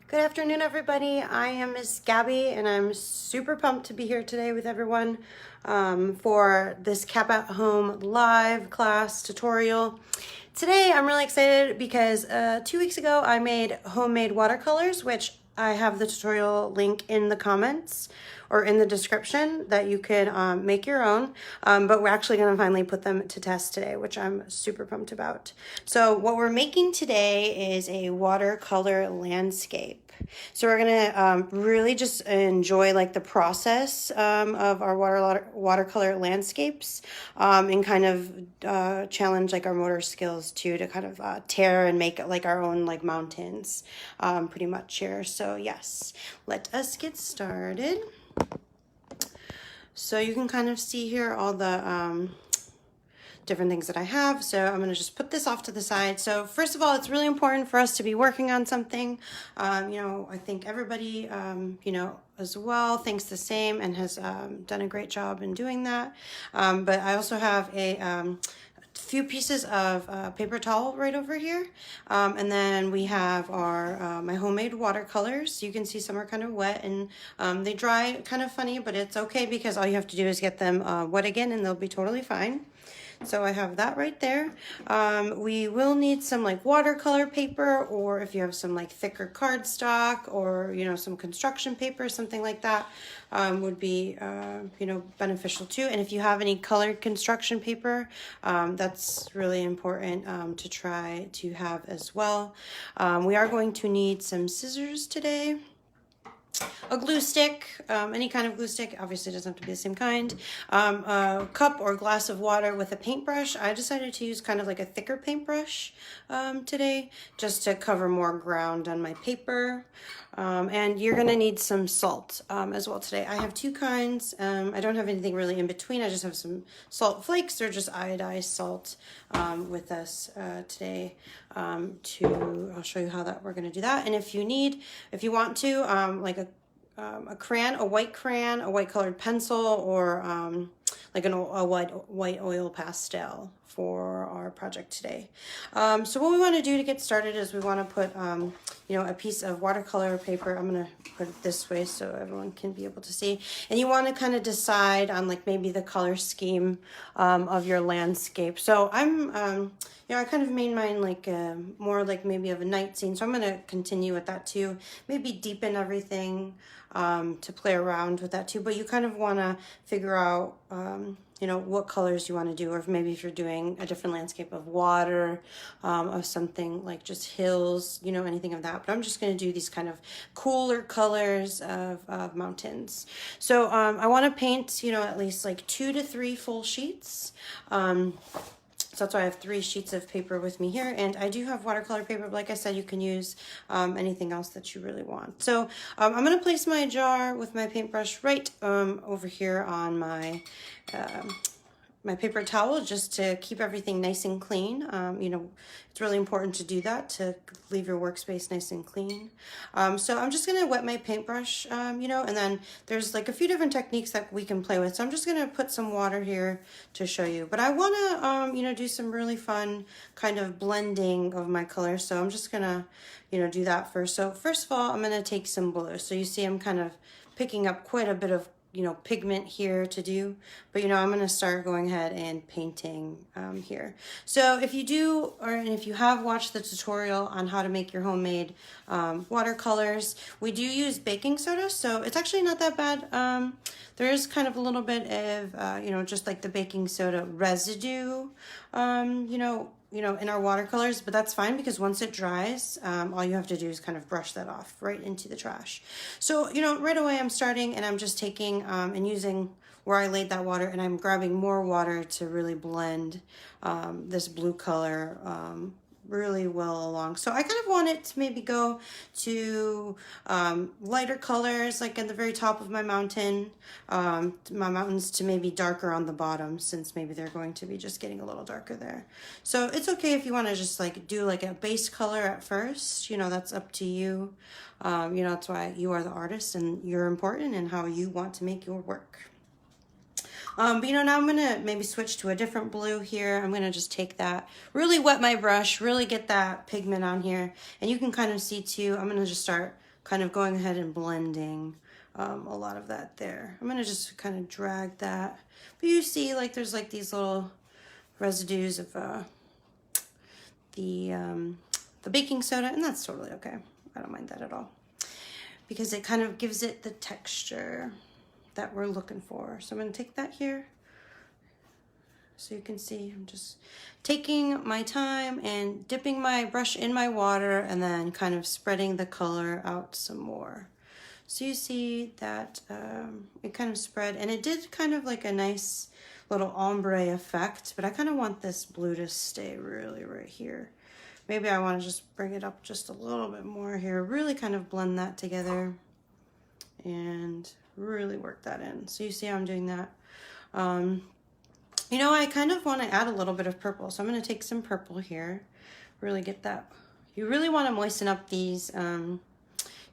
Good afternoon, everybody. I am Miss Gabby, and I'm super pumped to be here today with everyone for this Cap at Home live class tutorial. Today, I'm really excited because 2 weeks ago, I made homemade watercolors, which I have the tutorial link in the comments or in the description that you can make your own, but we're actually going to finally put them to test today, which I'm super pumped about. So what we're making today is a watercolor landscape. So we're gonna really just enjoy like the process of our watercolor landscapes and kind of challenge like our motor skills too, to kind of tear and make like our own like mountains pretty much here. So yes, let us get started. So you can kind of see here all the different things that I have. So I'm gonna just put this off to the side. So first of all, it's really important for us to be working on something. I think everybody, as well thinks the same and has done a great job in doing that. But I also have a few pieces of paper towel right over here, and then we have our my homemade watercolors. You can see some are kind of wet and they dry kind of funny, but it's okay because all you have to do is get them wet again and they'll be totally fine. So I have that right there. We will need some like watercolor paper, or if you have some like thicker cardstock or, some construction paper, something like that would be, beneficial too. And if you have any colored construction paper, that's really important to try to have as well. We are going to need some scissors today. A glue stick, any kind of glue stick, obviously it doesn't have to be the same kind, a cup or glass of water with a paintbrush. I decided to use kind of like a thicker paintbrush today, just to cover more ground on my paper. And you're gonna need some salt as well today. I have two kinds. I don't have anything really in between. I just have some salt flakes or just iodized salt with us today. I'll show you how that we're gonna do that. And if you want to, like a crayon, a white crayon, a white colored pencil, or like a white oil pastel for our project today. So what we want to do to get started is we want to put a piece of watercolor paper. I'm going to put it this way so everyone can be able to see. And you want to kind of decide on like maybe the color scheme of your landscape. So I kind of made mine like more like maybe of a night scene. So I'm going to continue with that too. Maybe deepen everything to play around with that too. But you kind of want to figure out what colors you want to do, or if you're doing a different landscape of water, of something like just hills, anything of that. But I'm just going to do these kind of cooler colors of mountains. So I want to paint, at least like 2 to 3 full sheets. So that's why I have 3 sheets of paper with me here. And I do have watercolor paper, but like I said, you can use anything else that you really want. So I'm going to place my jar with my paintbrush right over here on my paper towel, just to keep everything nice and clean. It's really important to do that, to leave your workspace nice and clean. So I'm just gonna wet my paintbrush, and then there's like a few different techniques that we can play with. So I'm just gonna put some water here to show you. But I wanna, do some really fun kind of blending of my colors. So I'm just gonna, do that first. So first of all, I'm gonna take some blue. So you see I'm kind of picking up quite a bit of pigment here to do, but I'm going to start going ahead and painting here. So if you have watched the tutorial on how to make your homemade watercolors, we do use baking soda, so it's actually not that bad. There is kind of a little bit of, just like the baking soda residue, in our watercolors, but that's fine because once it dries, all you have to do is kind of brush that off right into the trash. So, right away I'm starting and I'm just taking and using where I laid that water, and I'm grabbing more water to really blend this blue color really well along. So I kind of want it to maybe go to lighter colors, like at the very top of my mountains to maybe darker on the bottom, since maybe they're going to be just getting a little darker there. So it's okay if you want to just like do like a base color at first, that's up to you. That's why you are the artist and you're important in how you want to make your work. But now I'm gonna maybe switch to a different blue here. I'm gonna just take that, really wet my brush, really get that pigment on here. And you can kind of see too, I'm gonna just start kind of going ahead and blending a lot of that there. I'm gonna just kind of drag that. But you see, like, there's like these little residues of the baking soda, and that's totally okay. I don't mind that at all, because it kind of gives it the texture that we're looking for. So I'm gonna take that here. So you can see I'm just taking my time and dipping my brush in my water and then kind of spreading the color out some more. So you see that it kind of spread, and it did kind of like a nice little ombre effect, but I kind of want this blue to stay really right here. Maybe I want to just bring it up just a little bit more here, really kind of blend that together and really work that in. So you see how I'm doing that. You know, I kind of want to add a little bit of purple. So I'm going to take some purple here, really get that. You really want to moisten up these, you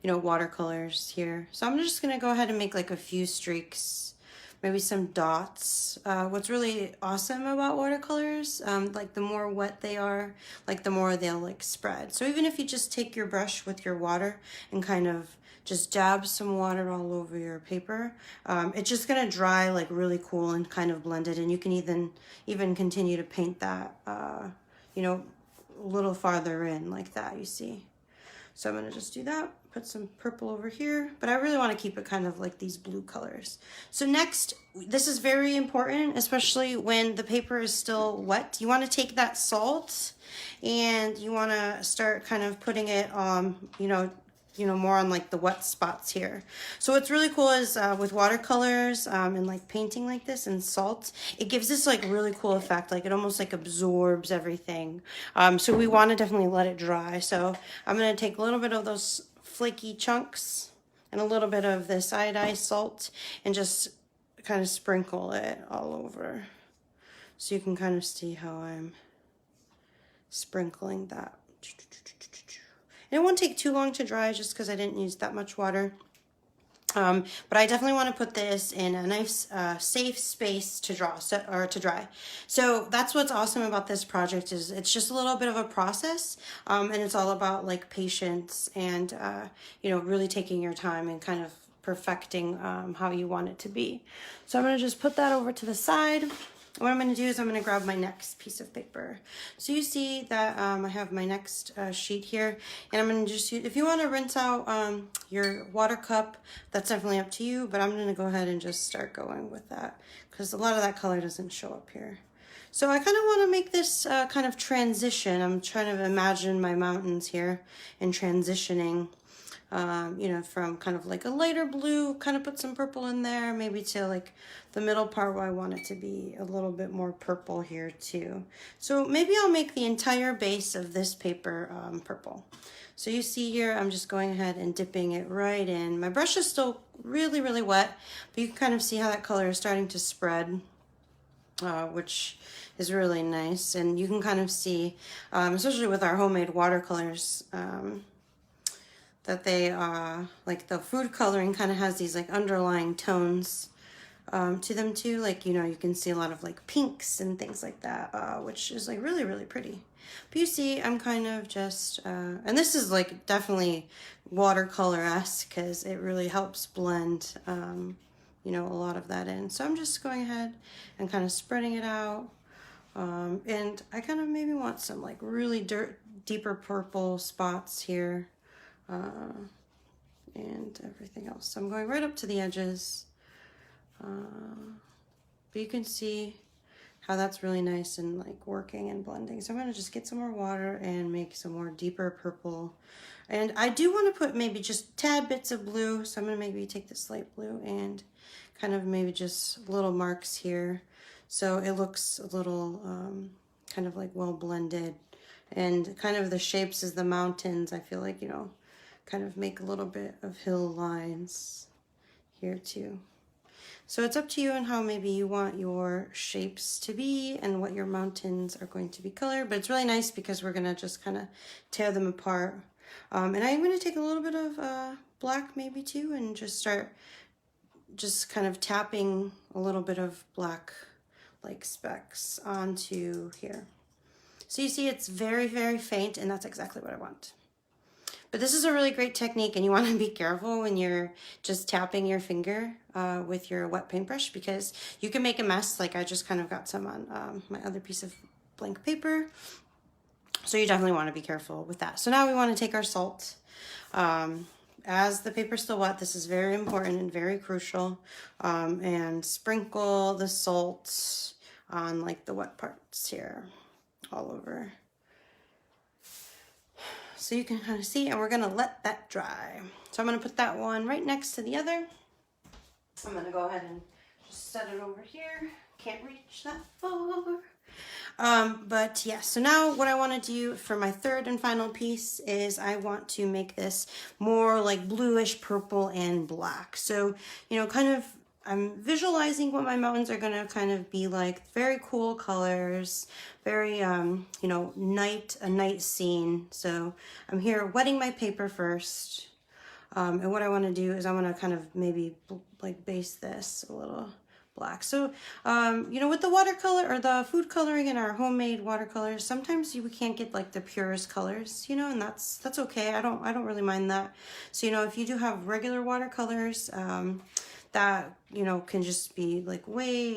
know, watercolors here. So I'm just going to go ahead and make like a few streaks, maybe some dots. What's really awesome about watercolors, like the more wet they are, like the more they'll like spread. So even if you just take your brush with your water and kind of just dab some water all over your paper, it's just gonna dry like really cool and kind of blended, and you can even continue to paint that, you know, a little farther in like that, you see. So I'm gonna just do that, put some purple over here, but I really wanna keep it kind of like these blue colors. So next, this is very important, especially when the paper is still wet. You wanna take that salt and you wanna start kind of putting it, you know, more on like the wet spots here. So what's really cool is with watercolors and like painting like this and salt, it gives this like really cool effect. Like it almost like absorbs everything. So we want to definitely let it dry. So I'm going to take a little bit of those flaky chunks and a little bit of this iodized salt and just kind of sprinkle it all over. So you can kind of see how I'm sprinkling that. And it won't take too long to dry just because I didn't use that much water. But I definitely want to put this in a nice, safe space to dry. So that's what's awesome about this project, is it's just a little bit of a process, and it's all about like patience and you know, really taking your time and kind of perfecting how you want it to be. So I'm gonna just put that over to the side. What I'm going to do is I'm going to grab my next piece of paper. So you see that I have my next sheet here, and I'm going to just use, if you want to rinse out your water cup, that's definitely up to you, but I'm going to go ahead and just start going with that because a lot of that color doesn't show up here. So I kind of want to make this kind of transition. I'm trying to imagine my mountains here and transitioning. You know, from kind of like a lighter blue, kind of put some purple in there, maybe to like the middle part where I want it to be a little bit more purple here too. So maybe I'll make the entire base of this paper purple. So you see here, I'm just going ahead and dipping it right in. My brush is still really, really wet, but you can kind of see how that color is starting to spread, which is really nice. And you can kind of see, especially with our homemade watercolors, that they like the food coloring kind of has these like underlying tones to them too. Like, you know, you can see a lot of like pinks and things like that, which is like really, really pretty. But you see, I'm kind of just, and this is like definitely watercolor-esque because it really helps blend, you know, a lot of that in. So I'm just going ahead and kind of spreading it out. And I kind of maybe want some like really deeper purple spots here. And everything else. So I'm going right up to the edges. But you can see how that's really nice and like working and blending. So I'm going to just get some more water and make some more deeper purple. And I do want to put maybe just tad bits of blue. So I'm going to maybe take this light blue and kind of maybe just little marks here. So it looks a little kind of like well blended. And kind of the shapes as the mountains, I feel like, you know, kind of make a little bit of hill lines here too. So it's up to you and how maybe you want your shapes to be and what your mountains are going to be colored, but it's really nice because we're gonna just kind of tear them apart. And I'm gonna take a little bit of black maybe too and just start just kind of tapping a little bit of black like specks onto here. So you see it's very, very faint, and that's exactly what I want. But this is a really great technique, and you want to be careful when you're just tapping your finger with your wet paintbrush, because you can make a mess. Like I just kind of got some on my other piece of blank paper. So you definitely want to be careful with that. So now we want to take our salt. As the paper's still wet, this is very important and very crucial. And sprinkle the salt on like the wet parts here, all over. So you can kind of see, and we're gonna let that dry. So I'm gonna put that one right next to the other. I'm gonna go ahead and just set it over here. Can't reach that far. But yeah, so now what I want to do for my third and final piece is I want to make this more like bluish purple and black. So, you know, kind of I'm visualizing what my mountains are going to kind of be like. Very cool colors, very, you know, a night scene. So I'm here wetting my paper first. And what I want to do is I want to kind of maybe like base this a little black. So, you know, with the watercolor or the food coloring in our homemade watercolors, sometimes we can't get like the purest colors, you know, and that's okay. I don't really mind that. So, you know, if you do have regular watercolors, that, you know, can just be like way,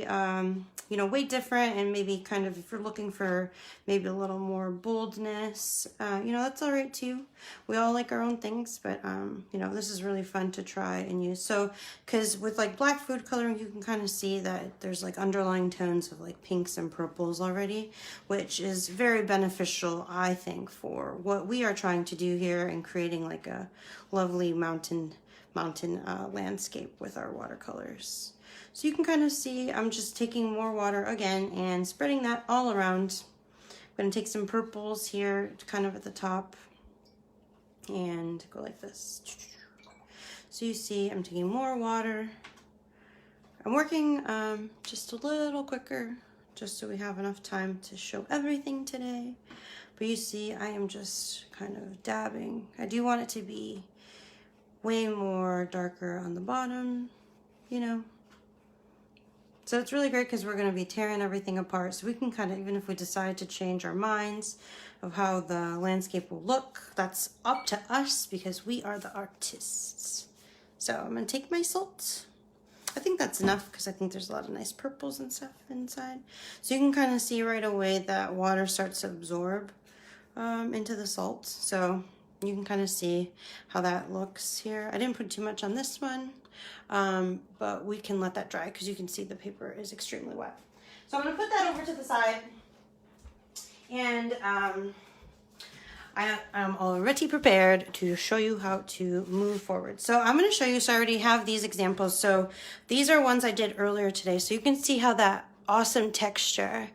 you know, way different, and maybe kind of if you're looking for maybe a little more boldness, you know, that's all right too. We all like our own things, but, you know, this is really fun to try and use. So, because with like black food coloring, you can kind of see that there's like underlying tones of like pinks and purples already, which is very beneficial, I think, for what we are trying to do here and creating like a lovely mountain landscape with our watercolors. So you can kind of see I'm just taking more water again and spreading that all around. I'm going to take some purples here kind of at the top and go like this. So you see I'm taking more water. I'm working just a little quicker just so we have enough time to show everything today. But you see I am just kind of dabbing. I do want it to be way more darker on the bottom, you know. So it's really great because we're going to be tearing everything apart. So we can kind of, even if we decide to change our minds of how the landscape will look, that's up to us because we are the artists. So I'm going to take my salt. I think that's enough because I think there's a lot of nice purples and stuff inside. So you can kind of see right away that water starts to absorb into the salt. So you can kind of see how that looks here. I didn't put too much on this one, but we can let that dry because you can see the paper is extremely wet. So I'm going to put that over to the side, and I am already prepared to show you how to move forward. So I'm going to show you, so I already have these examples. So these are ones I did earlier today. So you can see how that awesome texture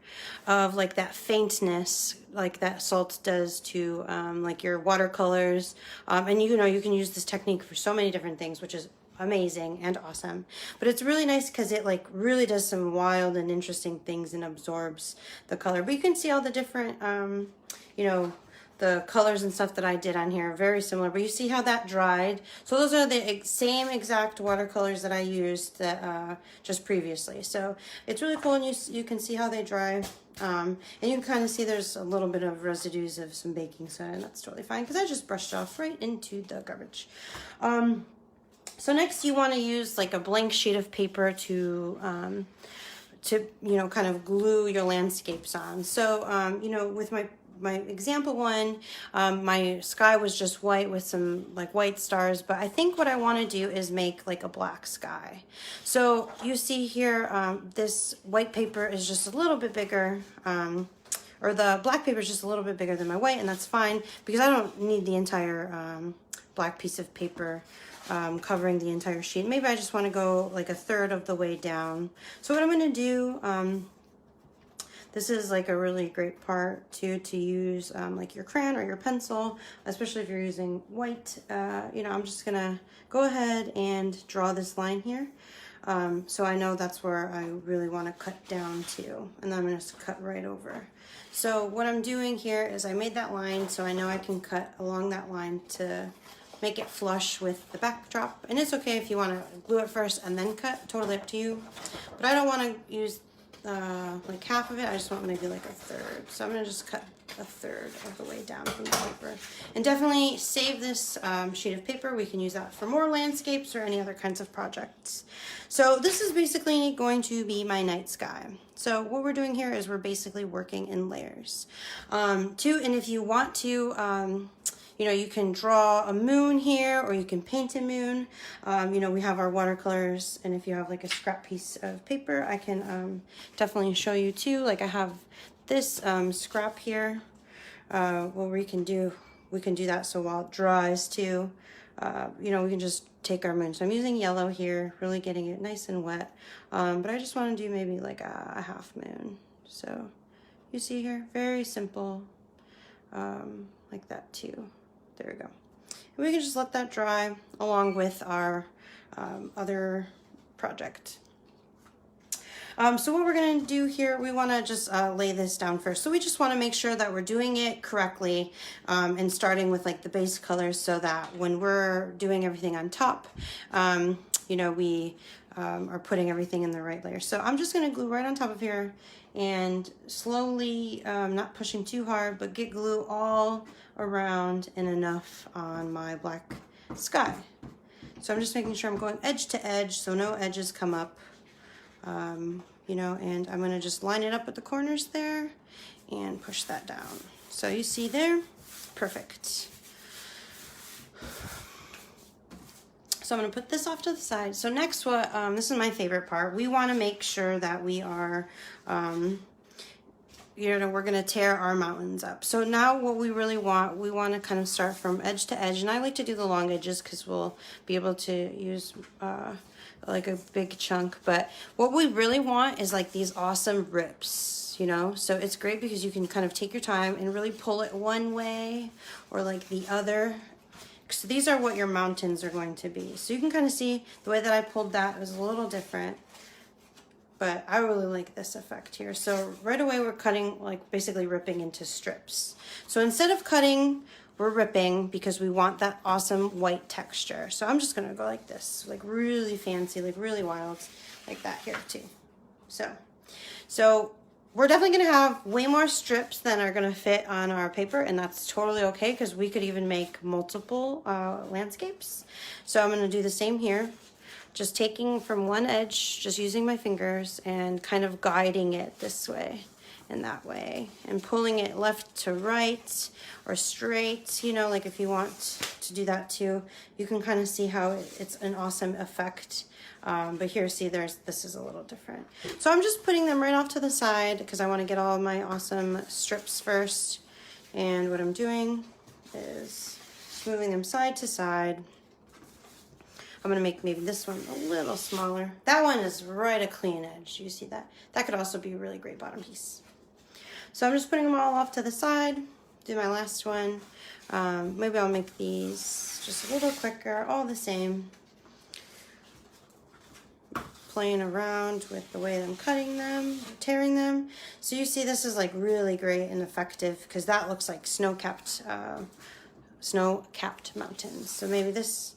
of like that faintness like that salt does to like your watercolors, and you know you can use this technique for so many different things, which is amazing and awesome. But it's really nice because it like really does some wild and interesting things and absorbs the color. But you can see all the different you know, the colors and stuff that I did on here, very similar, but you see how that dried. So those are the same exact watercolors that I used that just previously. So it's really cool, and you can see how they dry. And you can kind of see there's a little bit of residues of some baking soda, and that's totally fine because I just brushed off right into the garbage. So next you want to use like a blank sheet of paper to you know, kind of glue your landscapes on. So you know, with my example one, my sky was just white with some like white stars, but I think what I want to do is make like a black sky. So you see here, this white paper is just a little bit bigger, or the black paper is just a little bit bigger than my white, and that's fine because I don't need the entire black piece of paper covering the entire sheet. Maybe I just want to go like a third of the way down. So what I'm going to do, this is like a really great part too to use like your crayon or your pencil, especially if you're using white. You know, I'm just gonna go ahead and draw this line here. So I know that's where I really want to cut down to, and then I'm gonna just cut right over. So what I'm doing here is I made that line so I know I can cut along that line to make it flush with the backdrop. And it's okay if you want to glue it first and then cut, totally up to you. But I don't want to use like half of it, I just want maybe like a third. So I'm gonna just cut a third of the way down from the paper. And definitely save this sheet of paper. We can use that for more landscapes or any other kinds of projects. So this is basically going to be my night sky. So what we're doing here is we're basically working in layers. And if you want to, you know, you can draw a moon here, or you can paint a moon. You know, we have our watercolors, and if you have like a scrap piece of paper, I can definitely show you too. Like I have this scrap here, where we can do that so while it dries too. You know, we can just take our moon. So I'm using yellow here, really getting it nice and wet. But I just want to do maybe like a half moon. So you see here, very simple, like that too. There we go. And we can just let that dry along with our other project. So what we're going to do here, we want to just lay this down first. So we just want to make sure that we're doing it correctly, and starting with like the base colors, so that when we're doing everything on top, you know, we are putting everything in the right layer. So I'm just going to glue right on top of here and slowly, not pushing too hard, but get glue all around and enough on my black sky. So I'm just making sure I'm going edge to edge so no edges come up. You know, and I'm going to just line it up with the corners there and push that down. So you see there, perfect. So I'm going to put this off to the side. So next, this is my favorite part. We want to make sure that we are, you know, we're going to tear our mountains up. So now what we really want, we want to kind of start from edge to edge. And I like to do the long edges because we'll be able to use like a big chunk. But what we really want is like these awesome rips, you know? So it's great because you can kind of take your time and really pull it one way or like the other. So these are what your mountains are going to be. So you can kind of see the way that I pulled that was a little different. But I really like this effect here. So right away we're cutting, like basically ripping into strips. So instead of cutting, we're ripping because we want that awesome white texture. So I'm just gonna go like this, like really fancy, like really wild, like that here too. So we're definitely gonna have way more strips than are gonna fit on our paper, and that's totally okay because we could even make multiple landscapes. So I'm gonna do the same here. Just taking from one edge, just using my fingers and kind of guiding it this way and that way and pulling it left to right or straight, you know, like if you want to do that too, you can kind of see how it's an awesome effect. But here, see, this is a little different. So I'm just putting them right off to the side because I want to get all of my awesome strips first. And what I'm doing is moving them side to side. I'm going to make maybe this one a little smaller. That one is right a clean edge. You see that? That could also be a really great bottom piece. So I'm just putting them all off to the side. Do my last one. Maybe I'll make these just a little quicker, all the same. Playing around with the way I'm cutting them, tearing them. So you see this is like really great and effective because that looks like snow-capped mountains. So maybe this,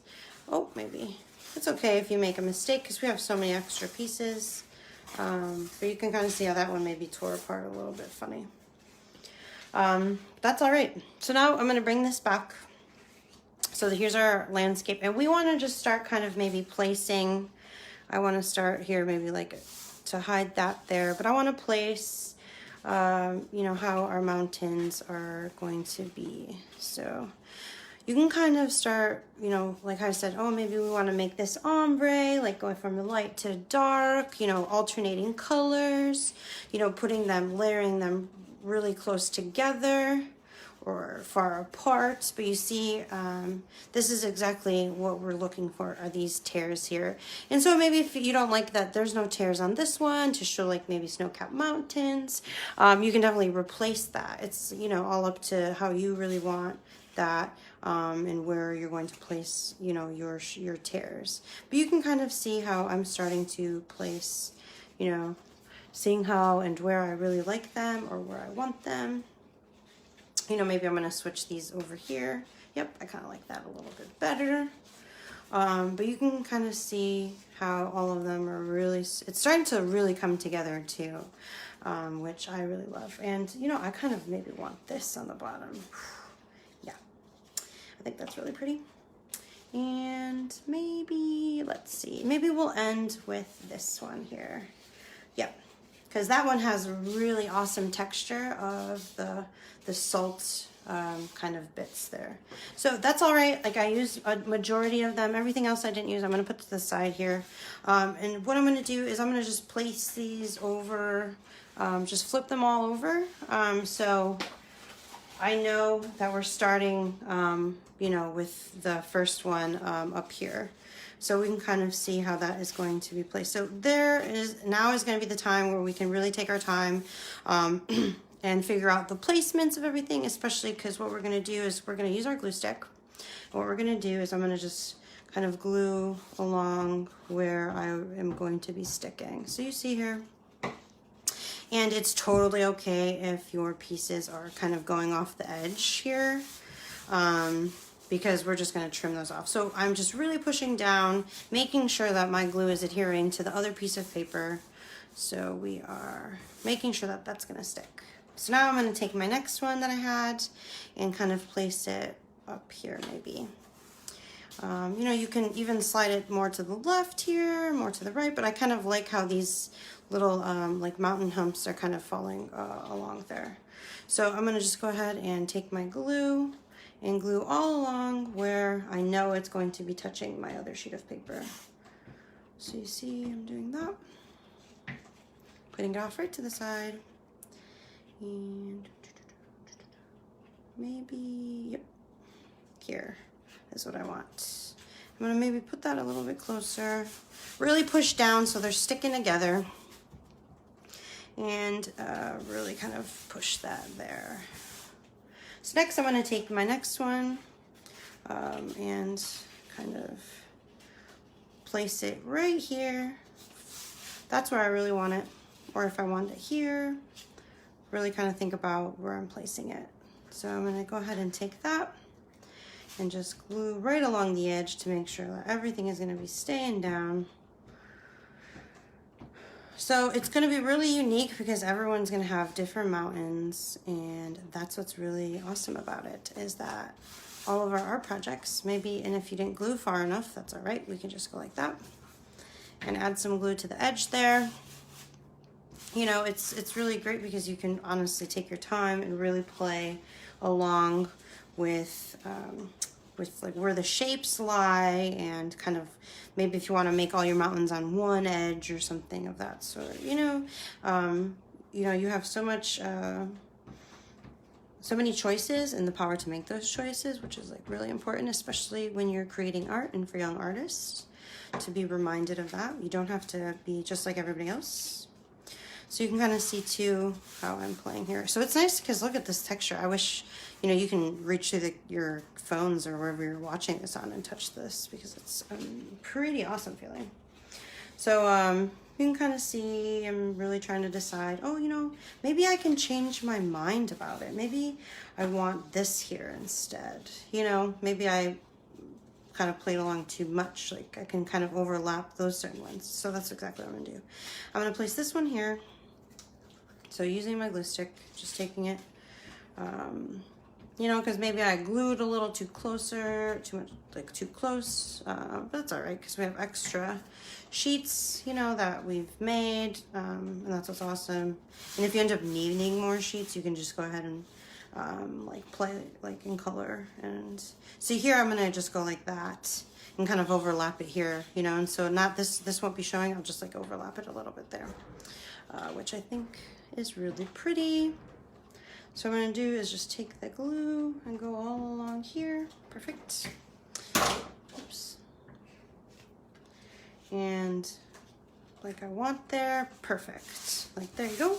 oh, maybe. It's okay if you make a mistake because we have so many extra pieces. But you can kind of see how that one maybe tore apart a little bit funny. That's all right. So now I'm going to bring this back. So here's our landscape. And we want to just start kind of maybe placing, I want to start here maybe like to hide that there. But I want to place, you know, how our mountains are going to be. So you can kind of start, you know, like I said, oh, maybe we want to make this ombre, like going from the light to dark, you know, alternating colors, you know, putting them, layering them really close together or far apart. But you see, this is exactly what we're looking for, are these tears here. And so maybe if you don't like that there's no tears on this one to show like maybe snow-capped mountains, you can definitely replace that. It's, you know, all up to how you really want that. And where you're going to place, you know, your tears. But you can kind of see how I'm starting to place, you know, seeing how and where I really like them or where I want them. You know, maybe I'm going to switch these over here. Yep, I kind of like that a little bit better. But you can kind of see how all of them are really, it's starting to really come together too. which I really love. And you know, I kind of maybe want this on the bottom. Yeah, I think that's really pretty. And maybe, let's see, maybe we'll end with this one here. Yep, because that one has a really awesome texture of the salt kind of bits there. So that's all right. Like I used a majority of them. Everything else I didn't use, I'm going to put to the side here. And what I'm going to do is I'm going to just place these over, just flip them all over. So I know that we're starting, you know, with the first one up here. So we can kind of see how that is going to be placed. So now is going to be the time where we can really take our time and figure out the placements of everything, especially because what we're going to do is we're going to use our glue stick. What we're going to do is I'm going to just kind of glue along where I am going to be sticking. So you see here. And it's totally okay if your pieces are kind of going off the edge here, because we're just going to trim those off. So I'm just really pushing down, making sure that my glue is adhering to the other piece of paper. So we are making sure that that's going to stick. So now I'm going to take my next one that I had and kind of place it up here maybe. You know, you can even slide it more to the left here, more to the right, but I kind of like how these little like mountain humps are kind of falling along there. So I'm going to just go ahead and take my glue and glue all along where I know it's going to be touching my other sheet of paper. So you see I'm doing that. Putting it off right to the side. And maybe, yep, here is what I want. I'm going to maybe put that a little bit closer. Really push down so they're sticking together. And really kind of push that there. So next I'm going to take my next one and kind of place it right here. That's where I really want it. Or if I want it here, really kind of think about where I'm placing it. So I'm going to go ahead and take that and just glue right along the edge to make sure that everything is going to be staying down. So it's going to be really unique because everyone's going to have different mountains, and that's what's really awesome about it, is that all of our art projects, maybe, and if you didn't glue far enough, that's all right. We can just go like that and add some glue to the edge there. You know, it's really great because you can honestly take your time and really play along with like where the shapes lie, and kind of maybe if you want to make all your mountains on one edge or something of that sort. You know, you have so many choices and the power to make those choices, which is like really important, especially when you're creating art and for young artists, to be reminded of that. You don't have to be just like everybody else. So you can kind of see too how I'm playing here. So it's nice because look at this texture. I wish, you know, you can reach through your phones or wherever you're watching this on and touch this, because it's pretty awesome feeling. So you can kind of see I'm really trying to decide, oh, you know, maybe I can change my mind about it. Maybe I want this here instead. You know, maybe I kind of played along too much. Like I can kind of overlap those certain ones. So that's exactly what I'm gonna do. I'm gonna place this one here. So using my glue stick, just taking it, you know, because maybe I glued a little too close, but that's all right because we have extra sheets, you know, that we've made, and that's what's awesome. And if you end up needing more sheets, you can just go ahead and like play like in color. And see here, I'm gonna just go like that and kind of overlap it here, you know, and so not this won't be showing. I'll just like overlap it a little bit there, which I think is really pretty. So what I'm gonna do is just take the glue and go all along here. Perfect. Oops. And like I want there, perfect. Like there you go.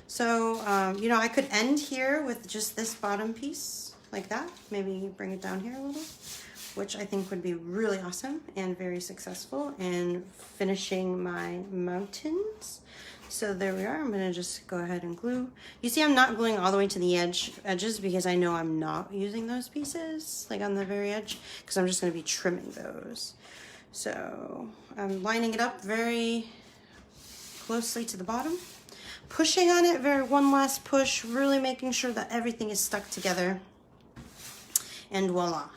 So, you know, I could end here with just this bottom piece like that. Maybe bring it down here a little, which I think would be really awesome and very successful in finishing my mountains. So there we are. I'm going to just go ahead and glue. You see I'm not gluing all the way to the edges because I know I'm not using those pieces like on the very edge, because I'm just going to be trimming those. So I'm lining it up very closely to the bottom. pushing on it, one last push, really making sure that everything is stuck together. And voila.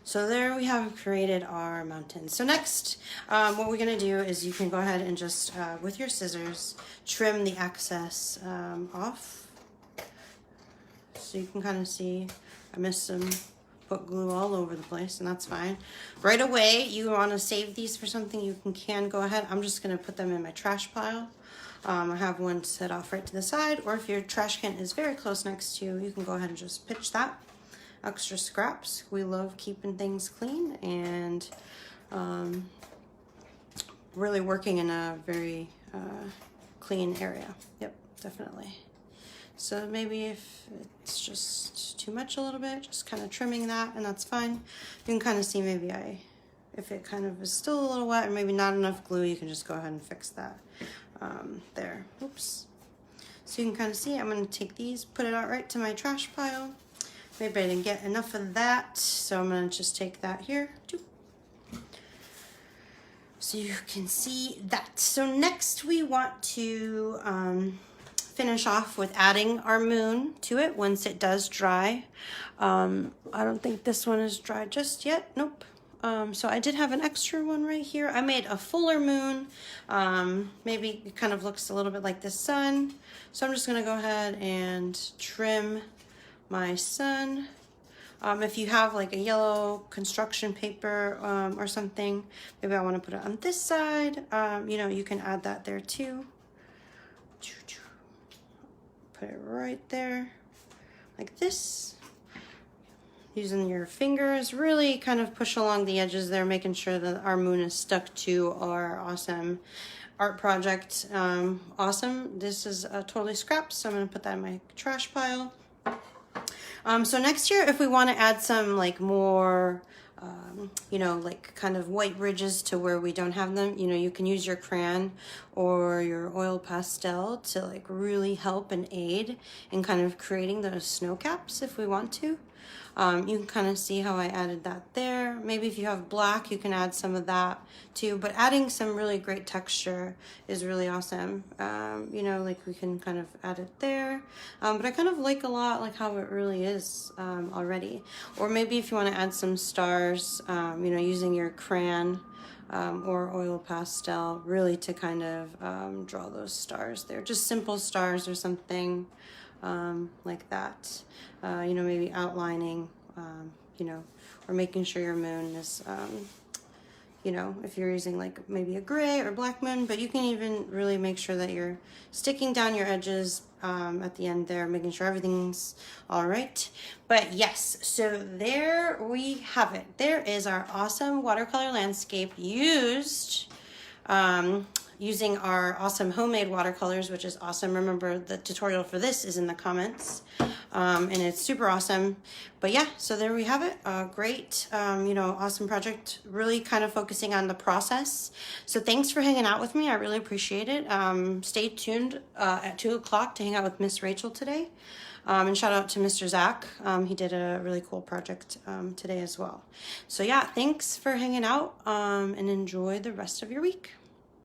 So there we have created our mountain. So next, what we're gonna do is you can go ahead and just, with your scissors, trim the excess off. So you can kind of see, I missed some, put glue all over the place, and that's fine. Right away, you wanna save these for something, you can go ahead. I'm just gonna put them in my trash pile. I have one set off right to the side, or if your trash can is very close next to you, you can go ahead and just pitch that. Extra scraps. We love keeping things clean and really working in a very clean area. Yep, definitely. So maybe if it's just too much a little bit, just kind of trimming that, and that's fine. You can kind of see maybe if it kind of is still a little wet or maybe not enough glue, you can just go ahead and fix that there. Oops. So you can kind of see, I'm going to take these, put it out right to my trash pile. Maybe I didn't get enough of that, so I'm gonna just take that here, so you can see that. So next we want to finish off with adding our moon to it once it does dry. I don't think this one is dry just yet, nope. So I did have an extra one right here. I made a fuller moon. Maybe it kind of looks a little bit like the sun. So I'm just gonna go ahead and trim my sun. If you have like a yellow construction paper or something, maybe I want to put it on this side, you know, you can add that there too. Put it right there like this. Using your fingers, really kind of push along the edges there, making sure that our moon is stuck to our awesome art project. Awesome. This is totally scrapped, so I'm going to put that in my trash pile. So next year, if we want to add some like more, you know, like kind of white ridges to where we don't have them, you know, you can use your crayon or your oil pastel to like really help and aid in kind of creating those snow caps if we want to. You can kind of see how I added that there. Maybe if you have black, you can add some of that too, but adding some really great texture is really awesome. You know, like we can kind of add it there, but I kind of like a lot like how it really is already. Or maybe if you want to add some stars, you know, using your crayon or oil pastel really to kind of draw those stars there, just simple stars or something like that. You know, maybe outlining, you know, or making sure your moon is, you know, if you're using like maybe a gray or black moon, but you can even really make sure that you're sticking down your edges at the end there, making sure everything's all right. But yes, so there we have it. There is our awesome watercolor landscape used using our awesome homemade watercolors, which is awesome. Remember, the tutorial for this is in the comments, and it's super awesome. But yeah, so there we have it. Great, you know, awesome project, really kind of focusing on the process. So thanks for hanging out with me. I really appreciate it. Stay tuned at 2 o'clock to hang out with Miss Rachel today. And shout out to Mr. Zach. He did a really cool project today as well. So yeah, thanks for hanging out and enjoy the rest of your week.